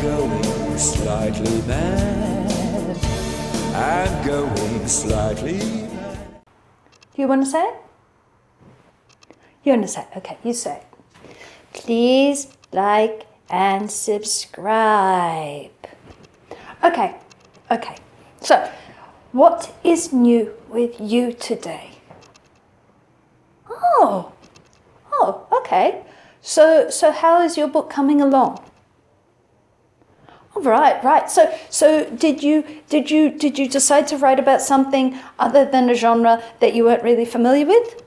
going slightly mad. I'm going slightly mad. Do you want to say it? You want to say it? Okay, you say it. Please like and subscribe. Okay. So, what is new with you today? Oh, okay. So how is your book coming along? Right. So did you decide to write about something other than a genre that you weren't really familiar with?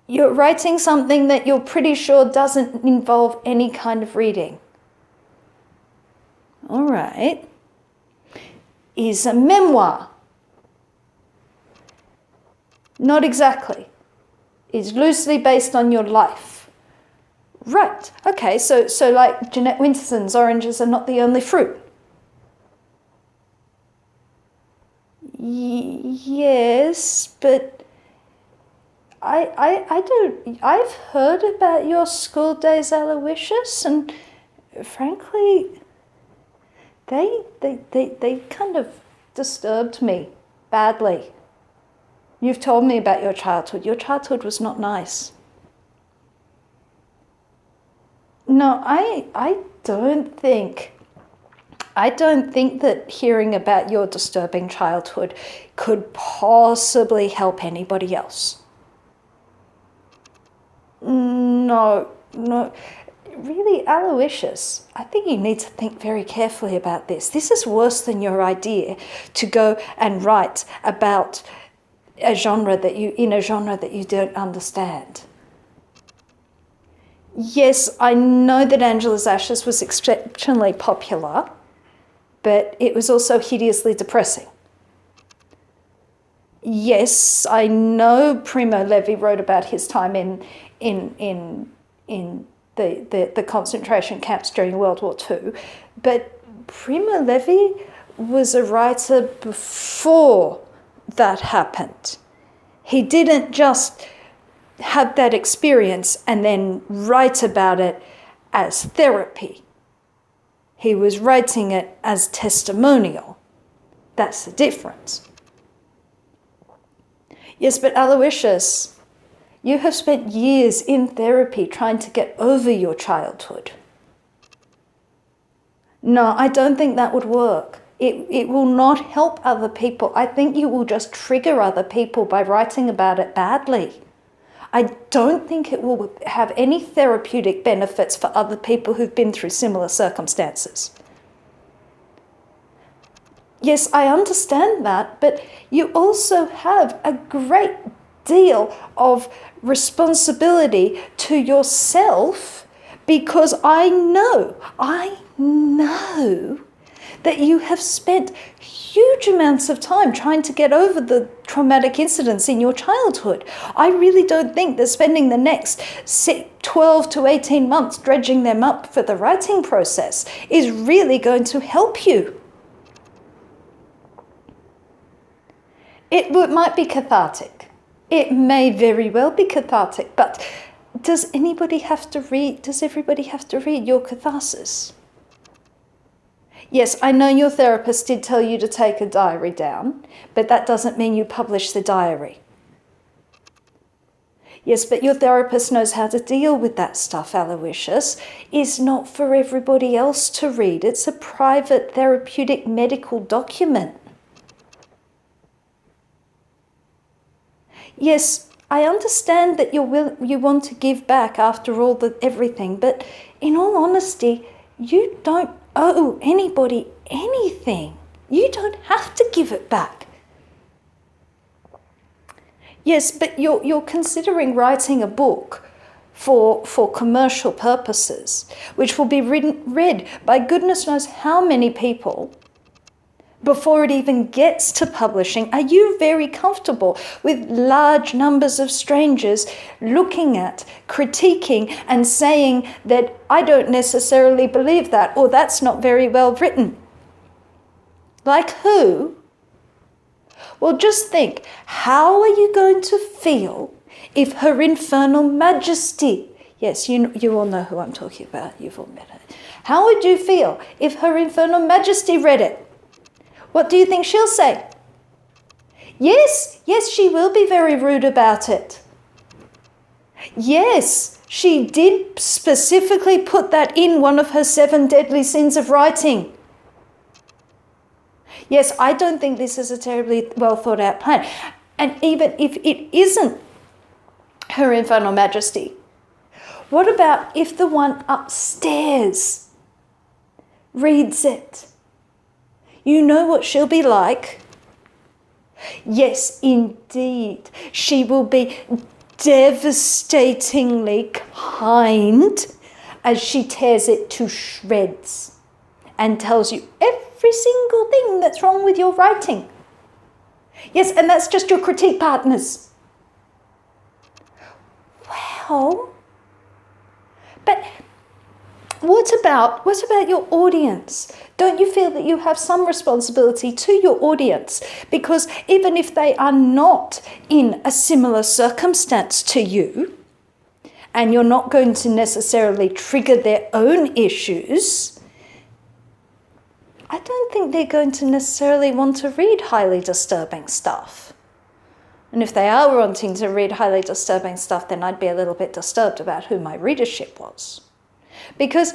You're writing something that you're pretty sure doesn't involve any kind of reading. All right. Is a memoir? Not exactly. Is loosely based on your life. Right. Okay. So like Jeanette Winterson's Oranges Are Not the Only Fruit. Yes, but I don't. I've heard about your school days, Aloysius, and frankly, they kind of disturbed me badly. You've told me about your childhood. Your childhood was not nice. No, I don't think that hearing about your disturbing childhood could possibly help anybody else. No. Really, Aloysius, I think you need to think very carefully about this. This is worse than your idea to go and write about a genre that you don't understand. Yes, I know that Angela's Ashes was exceptionally popular, but it was also hideously depressing. Yes, I know Primo Levi wrote about his time in the concentration camps during World War II, but Primo Levi was a writer before that happened. He didn't just have that experience and then write about it as therapy. He was writing it as testimonial. That's the difference. Yes, but Aloysius, you have spent years in therapy trying to get over your childhood. No, I don't think that would work. It will not help other people. I think you will just trigger other people by writing about it badly. I don't think it will have any therapeutic benefits for other people who've been through similar circumstances. Yes, I understand that, but you also have a great deal of responsibility to yourself, because I know that you have spent huge amounts of time trying to get over the traumatic incidents in your childhood. I really don't think that spending the next 12 to 18 months dredging them up for the writing process is really going to help you. It might be cathartic. It may very well be cathartic, but does everybody have to read your catharsis? Yes, I know your therapist did tell you to take a diary down, but that doesn't mean you publish the diary. Yes, but your therapist knows how to deal with that stuff, Aloysius. It's not for everybody else to read. It's a private therapeutic medical document. Yes, I understand that you want to give back after everything, but in all honesty, you don't owe anybody anything. You don't have to give it back. Yes, but you're considering writing a book for commercial purposes, which will be read by goodness knows how many people before it even gets to publishing. Are you very comfortable with large numbers of strangers looking at, critiquing, and saying that I don't necessarily believe that, or that's not very well written? Like who? Well, just think, how are you going to feel if Her Infernal Majesty, Yes, you all know who I'm talking about. You've all met her. How would you feel if Her Infernal Majesty read it? What do you think she'll say? Yes, she will be very rude about it. Yes, she did specifically put that in one of her 7 deadly sins of writing. Yes, I don't think this is a terribly well thought out plan. And even if it isn't Her Infernal Majesty, what about if the one upstairs reads it? You know what she'll be like. Yes, indeed. She will be devastatingly kind as she tears it to shreds and tells you every single thing that's wrong with your writing. Yes, and that's just your critique partners. Well, but what about your audience? Don't you feel that you have some responsibility to your audience? Because even if they are not in a similar circumstance to you, and you're not going to necessarily trigger their own issues, I don't think they're going to necessarily want to read highly disturbing stuff. And if they are wanting to read highly disturbing stuff, then I'd be a little bit disturbed about who my readership was. Because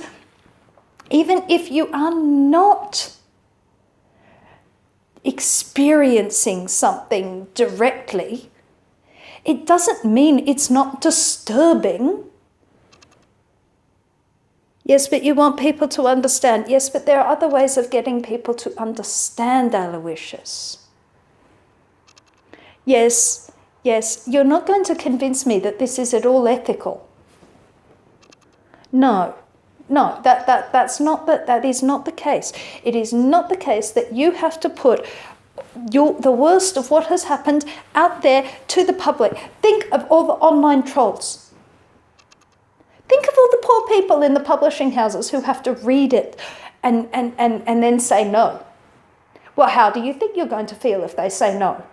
even if you are not experiencing something directly, it doesn't mean it's not disturbing. Yes, but you want people to understand. Yes, but there are other ways of getting people to understand, Aloysius. Yes, you're not going to convince me that this is at all ethical. No, that is not the case. It is not the case that you have to put the worst of what has happened out there to the public. Think of all the online trolls. Think of all the poor people in the publishing houses who have to read it and then say no. Well, how do you think you're going to feel if they say no?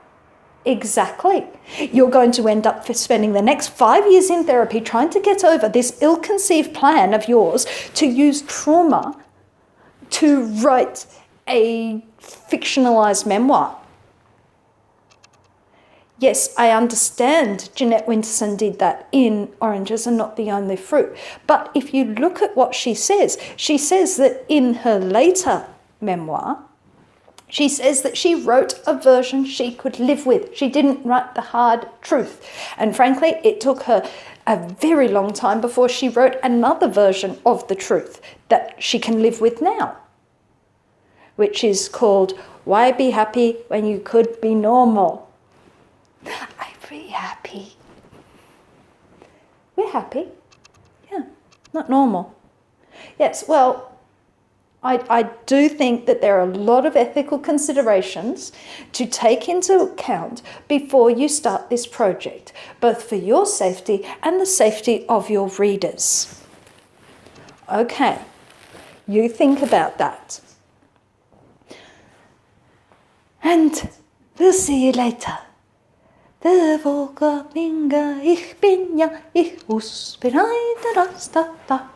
Exactly. You're going to end up spending the next 5 years in therapy trying to get over this ill-conceived plan of yours to use trauma to write a fictionalized memoir. Yes, I understand Jeanette Winterson did that in Oranges Are Not the Only Fruit. But if you look at what she says that in her later memoir, she says that she wrote a version she could live with. She didn't write the hard truth. And frankly, it took her a very long time before she wrote another version of the truth that she can live with now, which is called Why Be Happy When You Could Be Normal? I'm pretty happy. We're happy. Yeah, not normal. Yes, well, I do think that there are a lot of ethical considerations to take into account before you start this project, both for your safety and the safety of your readers. Okay, you think about that. And we'll see you later. De våga vinga, ich bin ja, ich muss bereit, da.